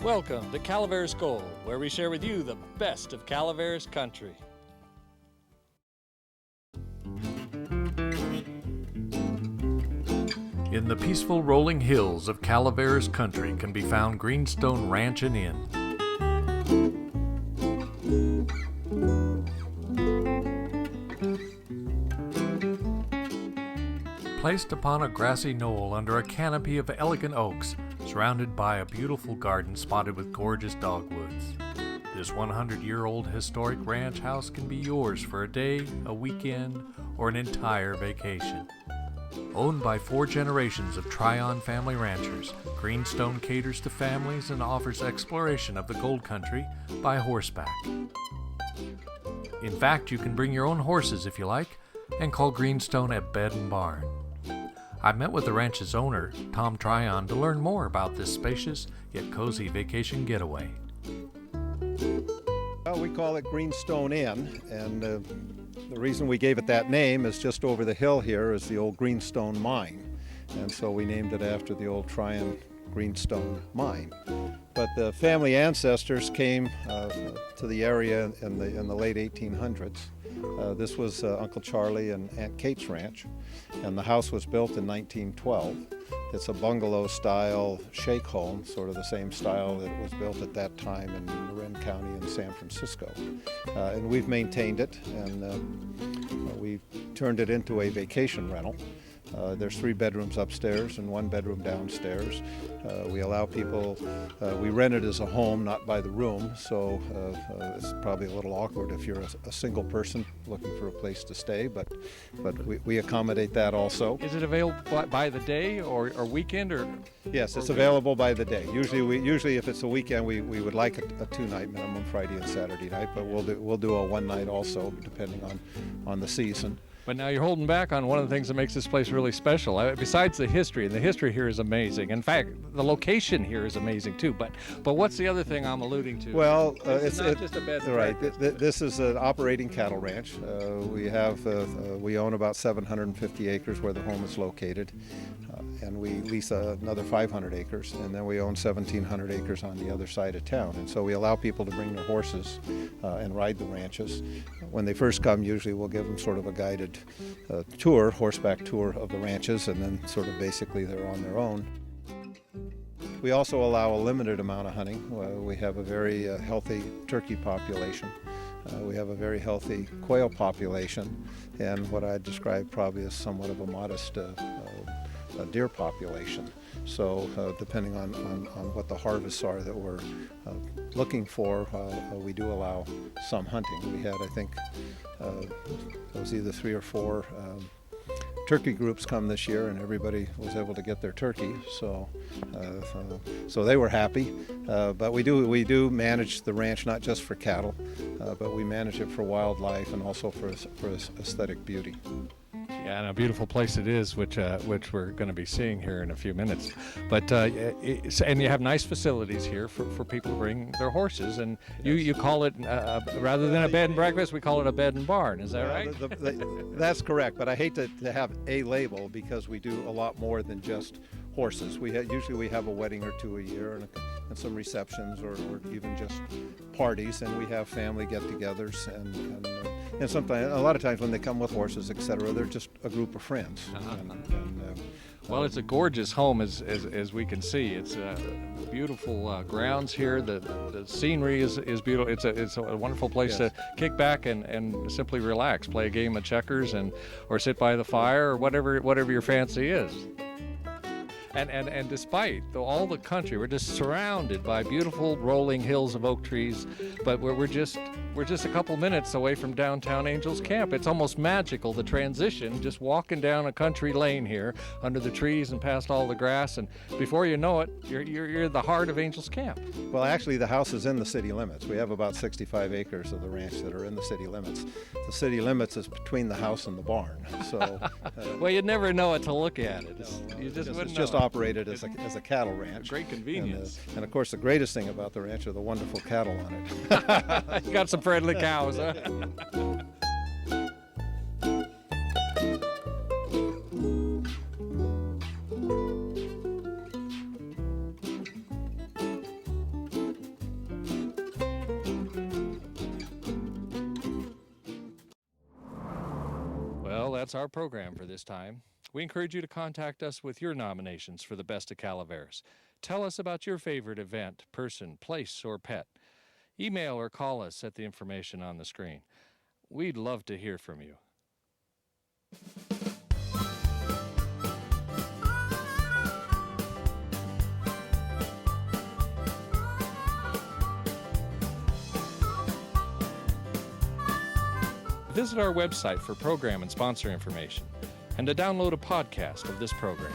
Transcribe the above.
Welcome to Calaveras Gold, where we share with you the best of Calaveras Country. In the peaceful rolling hills of Calaveras Country can be found Greenstone Ranch and Inn. Placed upon a grassy knoll under a canopy of elegant oaks, surrounded by a beautiful garden spotted with gorgeous dogwoods. This 100-year-old historic ranch house can be yours for a day, a weekend, or an entire vacation. Owned by 4 generations of Tryon family ranchers, Greenstone caters to families and offers exploration of the gold country by horseback. In fact, you can bring your own horses if you like, and call Greenstone a bed and barn. I met with the ranch's owner, Tom Tryon, to learn more about this spacious yet cozy vacation getaway. Well, we call it Greenstone Inn, and the reason we gave it that name is just over the hill here is the old Greenstone mine, and so we named it after the old Tryon Greenstone mine. But the family ancestors came to the area in the late 1800s. This was Uncle Charlie and Aunt Kate's ranch, and the house was built in 1912. It's a bungalow-style shake home, sort of the same style that it was built at that time in Marin County in San Francisco. And we've maintained it, and we turned it into a vacation rental. There's 3 bedrooms upstairs and 1 bedroom downstairs. We allow people, we rent it as a home, not by the room, so it's probably a little awkward if you're a single person looking for a place to stay, but we accommodate that also. Is it available by the day or weekend? Or Yes, it's available by the day. Usually if it's a weekend, we would like a 2-night minimum, Friday and Saturday night, but we'll do a 1 night also, depending on the season. But now you're holding back on one of the things that makes this place really special. Besides the history, and the history here is amazing. In fact, the location here is amazing too. But what's the other thing I'm alluding to? Well, it's not just a bed and breakfast. This is an operating cattle ranch. We own about 750 acres where the home is located, and we lease another 500 acres, and then we own 1,700 acres on the other side of town. And so we allow people to bring their horses and ride the ranches. When they first come, usually we'll give them sort of a guided horseback tour of the ranches, and then sort of basically they're on their own. We also allow a limited amount of hunting. We have a very healthy turkey population. We have a very healthy quail population, and what I describe probably as somewhat of a modest deer population. So depending on what the harvests are that we're looking for, we do allow some hunting. We had, I think, it was either 3 or 4 turkey groups come this year, and everybody was able to get their turkey, so they were happy. But we do manage the ranch not just for cattle, but we manage it for wildlife and also for aesthetic beauty. Yeah, and a beautiful place it is, which we're going to be seeing here in a few minutes. But and you have nice facilities here for people to bring their horses, and you call it rather than a bed and breakfast, we call it a bed and barn. Is that right? That's correct. But I hate to have a label, because we do a lot more than just horses. Usually we have a wedding or 2 a year, and some receptions, or even just parties, and we have family get-togethers, and sometimes, a lot of times when they come with horses, etc., they're just a group of friends. Well, it's a gorgeous home, as we can see. It's beautiful grounds here. The scenery is beautiful. It's a wonderful place to kick back and simply relax, play a game of checkers, or sit by the fire, or whatever your fancy is. And despite all the country, we're just surrounded by beautiful rolling hills of oak trees, but we're just a couple minutes away from downtown Angels Camp. It's almost magical, the transition, just walking down a country lane here under the trees and past all the grass, and before you know it, you're the heart of Angels Camp. Well, actually, the house is in the city limits. We have about 65 acres of the ranch that are in the city limits. The city limits is between the house and the barn. So, well, you'd never know it to look at it. It's just operated as a cattle ranch. Great convenience. And of course, the greatest thing about the ranch are the wonderful cattle on it. You got some friendly cows, huh? that's our program for this time. We encourage you to contact us with your nominations for the Best of Calaveras. Tell us about your favorite event, person, place, or pet. Email or call us at the information on the screen. We'd love to hear from you. Visit our website for program and sponsor information and to download a podcast of this program.